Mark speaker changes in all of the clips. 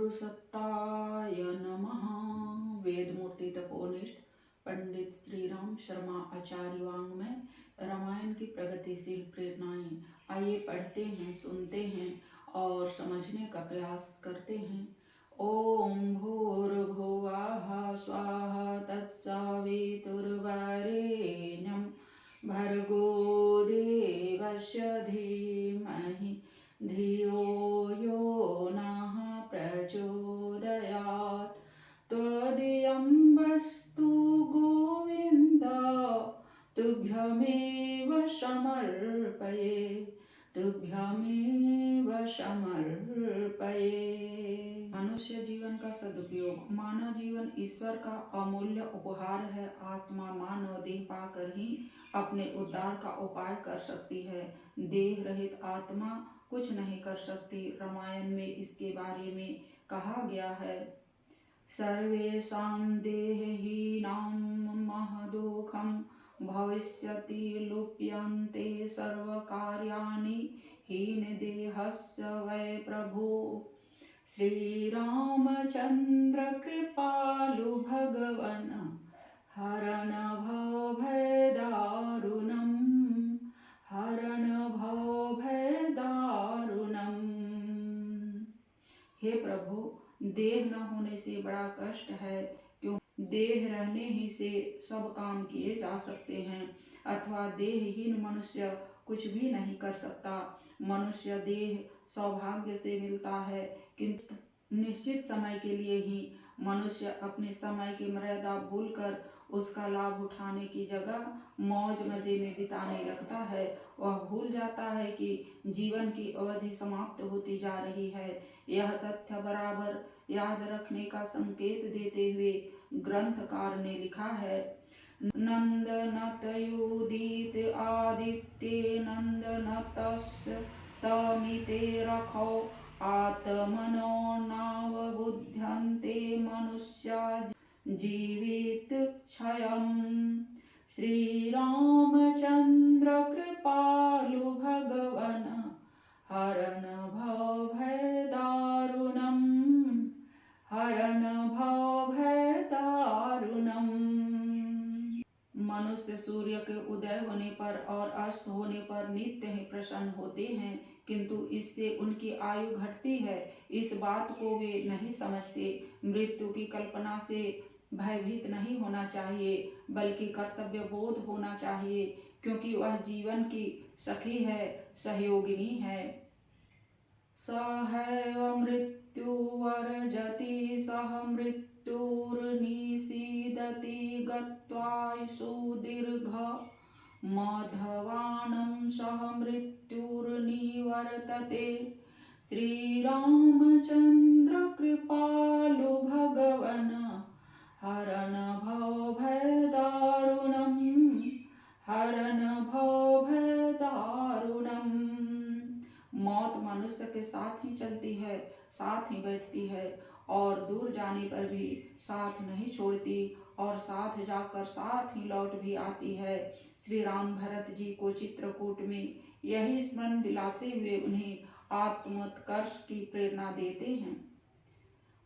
Speaker 1: गुरुसत्ताय नमः। वेदमूर्ति तपोनिष्ठ पंडित श्री राम शर्मा आचार्य वाङ्मय रामायण की प्रगतिशील प्रेरणाएं। आइए पढ़ते हैं, सुनते हैं और समझने का प्रयास करते हैं। ओम भूर्भुवः स्वाहा तत्सवितुर्वरेण्यं भर्गो देवस्य धीमहि धियो यो नः प्रचोदयात्। त्वदीयं वस्तु गोविन्द तुभ्यमेव समर्पये, तुभ्यमेव समर्पये। मनुष्य जीवन का सदुपयोग। मानव जीवन ईश्वर का अमूल्य उपहार है। आत्मा मानव देह पाकर ही अपने उद्धार का उपाय कर सकती है। देह रहित आत्मा कुछ नहीं कर सकती। रामायण में इसके बारे में कहा गया है, सर्वेषां देहहीनां महदुःखं भविष्यति लुप्यन्ते सर्वकार्याणि हीनदेहस्य वै प्रभो। श्रीरामचन्द्र कृपालु भगवन् हरन भवभयदारुणं, हरन भवभयदारुणम्। हे प्रभु, देह न होने से बड़ा कष्ट है, क्यों देह रहने ही से सब काम किए जा सकते हैं, अथवा देहहीन मनुष्य कुछ भी नहीं कर सकता। मनुष्य देह सौभाग्य से मिलता है, किंतु निश्चित समय के लिए ही। मनुष्य अपने समय की मर्यादा भूलकर उसका लाभ उठाने की जगह मौज मजे में बिताने लगता है। वह भूल जाता है कि जीवन की अवधि समाप्त होती जा रही है। यह तथ्य बराबर याद रखने का संकेत देते हुए ग्रंथकार ने लिखा है, नंदनतयुदित आदित्ये नंदनतस्य तमिते रखो, आत्मनो नावबुध्यन्ते मनुष्या जीवित क्षयम्। श्री रामचंद्र कृपालु भगवन् हरन भवभयदारुणं, हरन भवभयदारुणम्। मनुष्य सूर्य के उदय होने पर और अस्त होने पर नित्य ही प्रसन्न होते हैं, किंतु इससे उनकी आयु घटती है। इस बात को वे नहीं समझते। मृत्यु की कल्पना से भयभीत नहीं होना चाहिए, बल्कि कर्तव्य बोध होना चाहिए, क्योंकि वह जीवन की सखी है, सहयोगिनी है। सहैव मृत्युवर्जति सह मृत्युर्निषीदति गत्वायुषु दीर्घ, मधवानं सह मृत्युर्निवर्तते। श्रीरामचन्द्र कृपालु भगवन् हरन भवभयदारुणं, हरन भवभयदारुणम्। मौत मनुष्य के साथ ही चलती है, साथ ही बैठती है, और दूर जाने पर भी साथ नहीं छोड़ती, और साथ जाकर साथ ही लौट भी आती है। श्री राम भरत जी को चित्रकूट में यही स्मरण दिलाते हुए उन्हें आत्मोत्कर्ष की प्रेरणा देते हैं।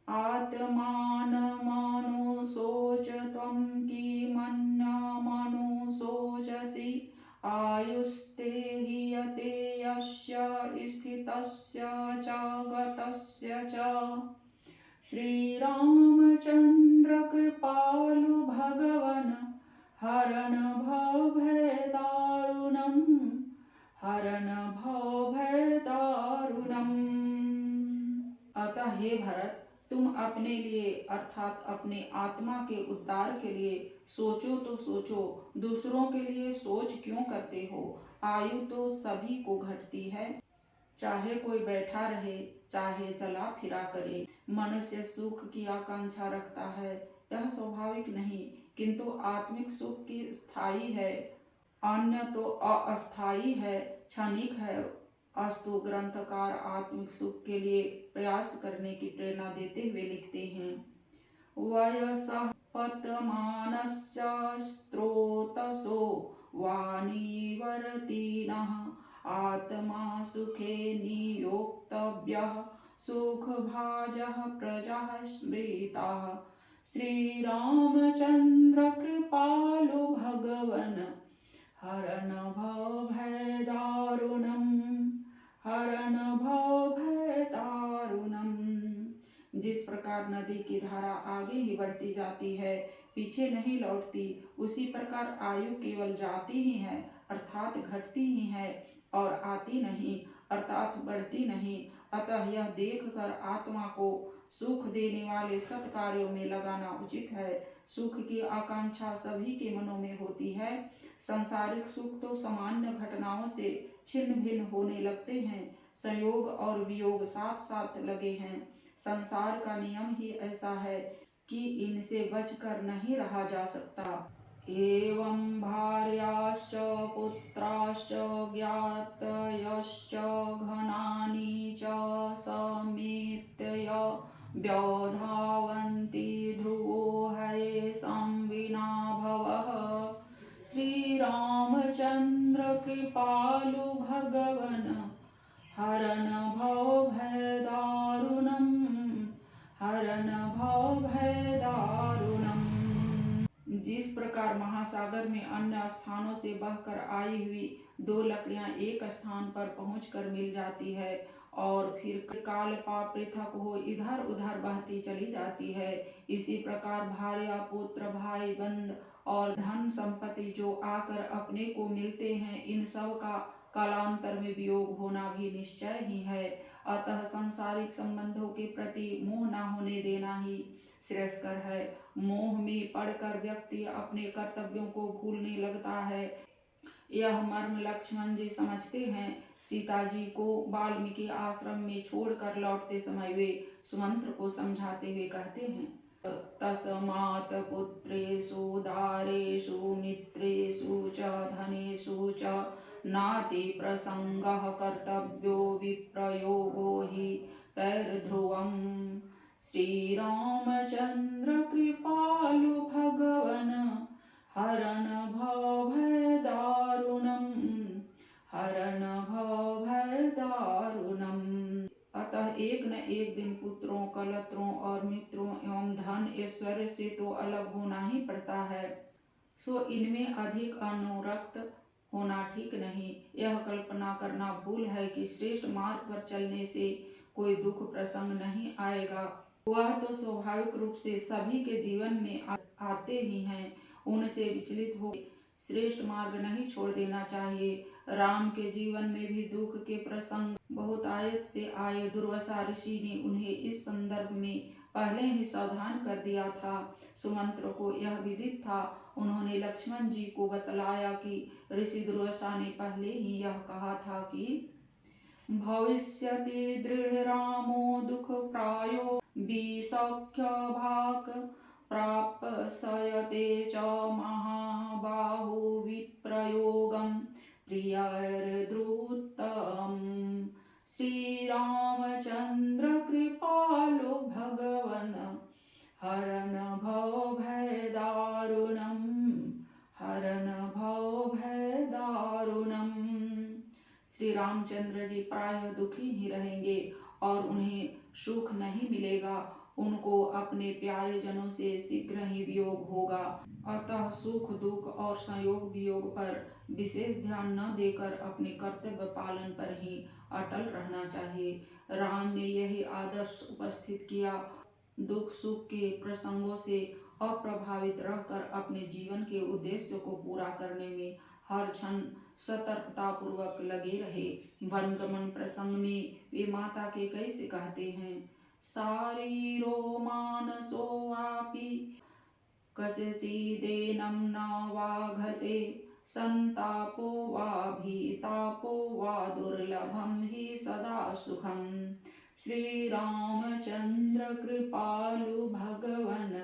Speaker 1: आत्मान मनु सोच त्वं किमन्य मनु सोचसि, आयुस्ते हीयते यस्य स्थितस्य च गतस्य च। श्रीरामचन्द्र कृपालु भगवन् हरन भवभयदारुणं, हरन भवभयदारुणम्। अतः हे भरत, तुम अपने लिए अर्थात अपने आत्मा के उद्धार के लिए सोचो तो सोचो, दूसरों के लिए सोच क्यों करते हो। आयु तो सभी को घटती है, चाहे कोई बैठा रहे, चाहे चला फिरा करे। मनुष्य सुख की आकांक्षा रखता है, यह स्वाभाविक नहीं, किंतु आत्मिक सुख की स्थायी है, अन्य तो अस्थायी है, क्षणिक है। अस्तु ग्रंथकार आत्मिक सुख के लिए प्रयास करने की प्रेरणा देते हुए लिखते हैं, वयसः पतमानस्य स्रोतसो वानिवर्तिनः, आत्मा सुखे नियोक्तव्यः सुखभाजः प्रजाः स्मृताः। श्रीरामचन्द्र कृपालु भगवन् हरन भय दारुणम्, हरन भय दारुणम्। जिस प्रकार नदी की धारा आगे ही बढ़ती जाती है, पीछे नहीं लौटती, उसी प्रकार आयु केवल जाती ही है अर्थात घटती ही है और आती नहीं अर्थात बढ़ती नहीं। अतः यह देखकर आत्मा को सुख देने वाले सत् कार्यों में लगाना उचित है। सुख की आकांक्षा सभी के मनों में होती है। सांसारिक सुख तो सामान्य घटनाओं से छिन्न भिन्न होने लगते हैं। संयोग और वियोग साथ साथ लगे हैं। संसार का नियम ही ऐसा है कि इनसे बचकर नहीं रहा जा सकता। एवं भार्याश्च पुत्राश्च ज्ञातयश्च घनानि च समेत्य व्यधावन्ति ध्रुवो हयेषां विना भवः। श्रीरामचन्द्र कृपालु भगवन् हरन भय दारुणम्, हरन भय दारुणम्। जिस प्रकार महासागर में अन्य स्थानों से बहकर आई हुई दो लकड़ियां एक स्थान पर पहुंचकर मिल जाती है और फिर काल पा पृथक हो इधर उधर बहती चली जाती है, इसी प्रकार भार्या पुत्र भाई बंद और धन संपत्ति जो आकर अपने को मिलते हैं, इन सब का कालांतर में वियोग होना भी निश्चय ही है। अतः सांसारिक संबंधों के प्रति मोह न होने देना ही श्रेयस्कर है। मोह में पड़कर व्यक्ति अपने कर्तव्यों को भूलने लगता है। यह मर्म लक्ष्मण जी समझते हैं। सीता जी को वाल्मीकि आश्रम में छोड़कर लौटते समय वे सुमंत्र को समझाते हुए कहते हैं, तस्मात् पुत्रेषु दारेषु मित्रेषु च धनेषु च नाति प्रसंगः कर्तव्यो विप्रयोगो हि तैर्ध्रुवम्। श्रीरामचन्द्र कृपालु भगवन् हरन भय दारुणम्, हरन भय दारुणम्। अतः एक न एक दिन पुत्रों कलत्रों और मित्रों एवं धन ऐश्वर्य से तो अलग होना ही पड़ता है, सो इनमें अधिक अनुरक्त होना ठीक नहीं। यह कल्पना करना भूल है कि श्रेष्ठ मार्ग पर चलने से कोई दुख प्रसंग नहीं आएगा। वह तो स्वाभाविक रूप से सभी के जीवन में आते ही हैं। उनसे विचलित हो श्रेष्ठ मार्ग नहीं छोड़ देना चाहिए। राम के जीवन में भी दुख के प्रसंग बहुतायत से आए। दुर्वासा ऋषि ने उन्हें इस संदर्भ में पहले ही सावधान कर दिया था। सुमंत्र को यह विदित था। उन्होंने लक्ष्मण जी को बतलाया कि ऋषि दुर्वासा ने पहले ही यह कहा था कि भविष्यति दृढ़ रामो दुख प्रायो विसख्य भाग प्राप्स्यते च महाबाहो विप्रयोगं प्रियर्द्रुतम्। श्रीरामचन्द्र कृपालो भगवन् हरन भय दारुणम्, हरन भय दारुणम्। श्री रामचंद्र जी प्रायः दुखी ही रहेंगे और उन्हें सुख नहीं मिलेगा। उनको अपने प्यारे जनों से शीघ्र ही वियोग होगा। अतः सुख दुख और संयोग वियोग पर विशेष ध्यान न देकर अपने कर्तव्य पालन पर ही अटल रहना चाहिए। राम ने यही आदर्श उपस्थित किया। दुख सुख के प्रसंगों से अप्रभावित रहकर अपने जीवन के उद्देश्य को पूरा करने में हर क्षण सतर्कता पूर्वक लगे रहे। वनगमन प्रसंग में वे माता के कैसे कहते हैं, शारीरो मानसो वापि कचिदेनं न वाघते संतापो वा भीतापो वा दुर्लभम हि सदा सुखम। श्री रामचंद्र कृपालु भगवन्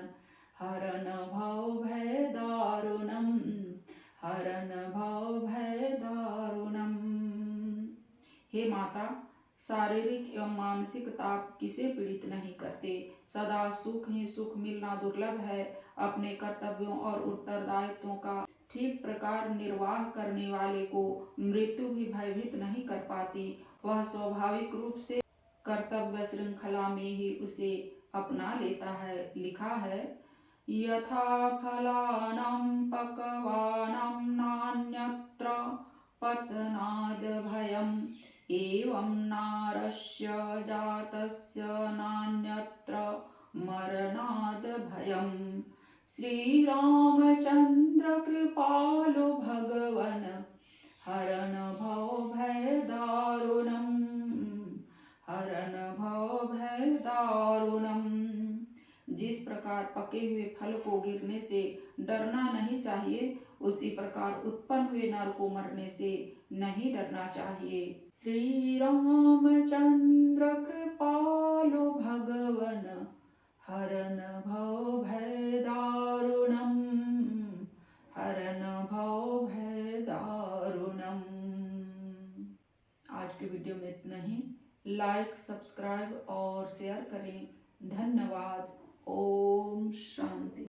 Speaker 1: हरन भय दारुणम्, हरन भय दारुणम्। हे माता, शारीरिक एवं मानसिक ताप किसे पीड़ित नहीं करते। सदा सुख ही सुख मिलना दुर्लभ है। अपने कर्तव्यों और उत्तरदायित्वों का ठीक प्रकार निर्वाह करने वाले को मृत्यु भी भयभीत नहीं कर पाती। वह स्वाभाविक रूप से कर्तव्य श्रृंखला में ही उसे अपना लेता है। लिखा है, यथा फलानां पक्वानां नान्यत्र पतनाद भयम् एवं नारस्य जातस्य नान्यत्र मरणाद भयम्। श्री रामचंद्र कृपालु भगवन हरन भव भय दारुणम, हरन भव भय दारुणम। जिस प्रकार पके हुए फल को गिरने से डरना नहीं चाहिए, उसी प्रकार उत्पन्न हुए नर को मरने से नहीं डरना चाहिए। श्री रामचंद्र कृपालु भगवन हरन भव भय दारुणम, हरन भव भय दारुणम। आज के वीडियो में इतना ही। लाइक, सब्सक्राइब और शेयर करें। धन्यवाद। ओम